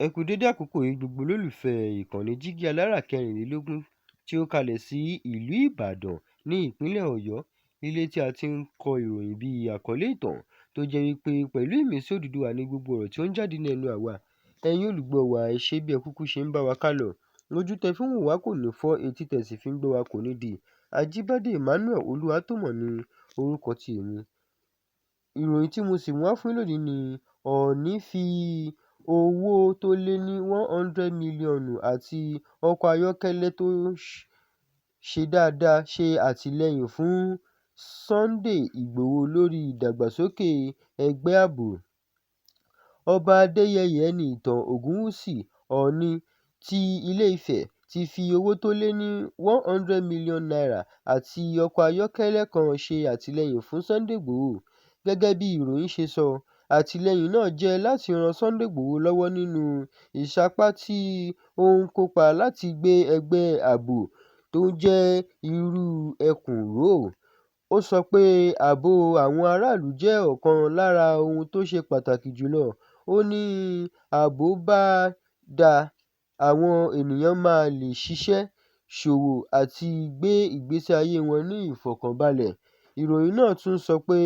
Ẹ kú dédé àkókò yìí gbogbo olólùfẹ́ ìkànnì Jígí Alára 24 tí ó kalẹ̀ sí ìlú Ìbàdàn ní ìpínlẹ̀ Ọ̀yọ́, ilé tí a ti ń kọ ìròyìn bí àkọlé ìtàn tó jẹ́ wípé pẹ̀lú ìmísí Odùduwà ní gbogbo ọ̀rọ̀ tí ó ń jáde ní ẹnu àwa. Ẹ̀yin olùgbọ́ wa, ẹ ṣé bí ẹ kúkú ṣe ń bá wa kálọ. Ojú tẹ fi ń wò wá kò ní fọ́, etí tẹ sì fi ń gbọ́ wa kò ní di. Ajíbádé Emmanuel Olúwatómọ̀ ni orúkọ ti èmi. Ìròyìn tí mo sì mú wá fún yín lónìí ni Ọọ̀ni fi owó tó lé ní 100 mílíọ̀nù àti ọkọ̀ ayọ́kẹ́lẹ́ tó ṣe dáadáa ṣe àtìlẹ́yìn fún Sunday Ìgbòho lórí ìdàgbàsókè ẹgbẹ́ ààbò. Ọba Adéyẹyè Ẹniìtàn Ògúnwùsì Ọọ̀ni ti Ilé-Ifẹ̀ ti fi owó tó lé ní 100 mílíọ̀nù náírà àti ọkọ̀ ayọ́kẹ́lẹ́ kan ṣe àtìlẹ́yìn fún Sunday Ìgbòho. Gẹ́gẹ́ bí ìròyìn ṣe sọ, àtìlẹ́yìn náà jẹ́ láti ran Sunday Ìgbòho lọ́wọ́ nínú ìsapá tí ó ń kópa láti gbé ẹgbẹ́ ààbò tó jẹ́ irú ẹkùn ró. Ó sọ pé ààbò àwọn aráàlú jẹ́ ọ̀kan lára ohun tó ṣe pàtàkì jùlọ. Ó ní ààbò bá dáa, àwọn ènìyàn máa lè ṣiṣẹ́, ṣòwò àti gbé ìgbésí ayé wọn ní ìfọ̀kànbalẹ̀. Ìròyìn náà tún sọ pé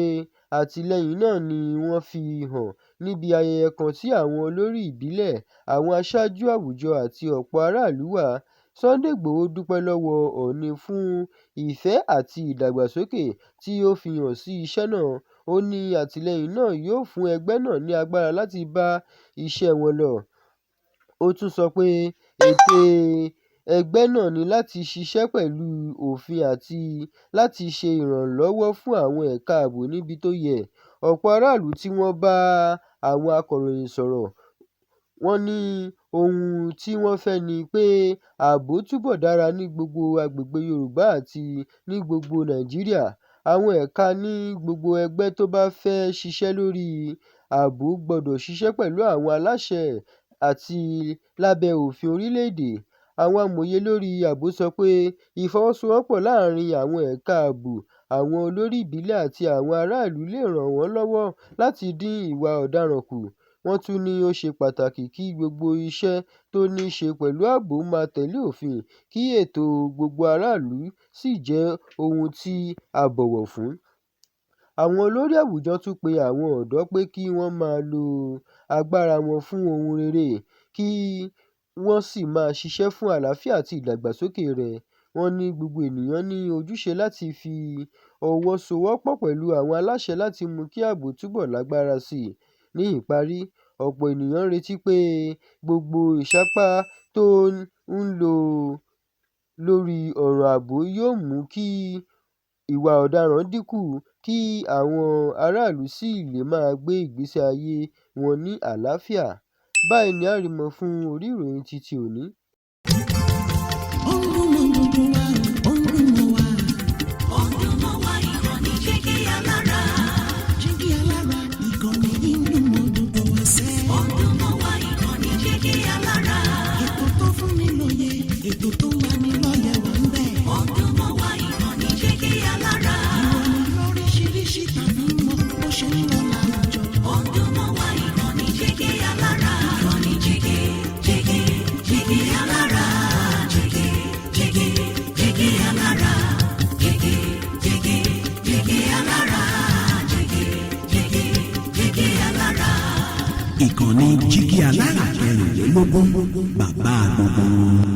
àtìlẹ́yìn náà ni wọ́n fi hàn níbi ayẹyẹ kan tí àwọn olórí ìbílẹ̀, àwọn aṣáájú àwùjọ àti ọ̀pọ̀ aráàlú wà. Sunday Ìgbòho dúpẹ́ lọ́wọ́ Ọọ̀ni fún ìfẹ́ àti ìdàgbàsókè tí ó fi hàn sí iṣẹ́ náà. Ó ní àtìlẹ́yìn náà yóò fún ẹgbẹ́ náà ní agbára láti bá iṣẹ́ wọn lọ. Ó tún sọ pé ète ẹgbẹ́ náà ni láti ṣiṣẹ́ pẹ̀lú òfin àti láti ṣe ìrànlọ́wọ́ fún àwọn ẹ̀ka ààbò níbi tó yẹ. Ọ̀pọ̀ aráàlú tí wọ́n bá àwọn akọ̀ròyìn sọ̀rọ̀, wọ́n ní ohun tí wọ́n fẹ́ ni pé ààbò túbọ̀ dára ní gbogbo agbègbè Yorùbá àti ní gbogbo Nàìjíríà. Àwọn ẹ̀ka ní gbogbo ẹgbẹ́ tó bá fẹ́ ṣiṣẹ́ lórí ààbò gbọdọ̀ ṣiṣẹ́ pẹ̀lú àwọn aláṣẹ àti lábẹ́ òfin orílẹ̀-èdè. Àwọn amòye lórí ààbò sọ pé ìfọwọ́sowọ́pọ̀ láàárín àwọn ẹ̀ka ààbò, àwọn olórí ìbílẹ̀ àti àwọn aráàlú lè ràn wọ́n lọ́wọ́ láti dín ìwà ọ̀daràn kù. Wọ́n tún ní ó ṣe pàtàkì kí gbogbo iṣẹ́ tó ní ṣe pẹ̀lú ààbò máa tẹ̀lé òfin, kí ètò gbogbo aráàlú sì jẹ́ ohun tí a bọ̀wọ̀ fún. Àwọn olórí àwùjọ tún pe àwọn ọ̀dọ́ pé kí wọ́n máa lo agbára wọn fún ohun rere, kí wọ́n sì máa ṣiṣẹ́ fún àlàáfíà àti ìdàgbàsókè rẹ̀. Wọ́n ní gbogbo ènìyàn ní ojúṣe láti fi ọwọ́ sowọ́pọ̀ pẹ̀lú àwọn aláṣẹ láti mú kí ààbò túbọ̀ lágbára sí i. Ní ìparí, ọ̀pọ̀ ènìyàn ń retí pé gbogbo ìsapá tó ń lò lórí ọ̀rọ̀ ààbò yóò mú kí ìwà ọ̀daràn dínkù, kí àwọn aráàlú sì lè máa gbé ìgbésí ayé wọn ní àlàáfíà. Báyìí ni a rí mọ fún orí ìròyìn ti òní. Ìkànnì Jígí Alára 24, bàbá gbogbo.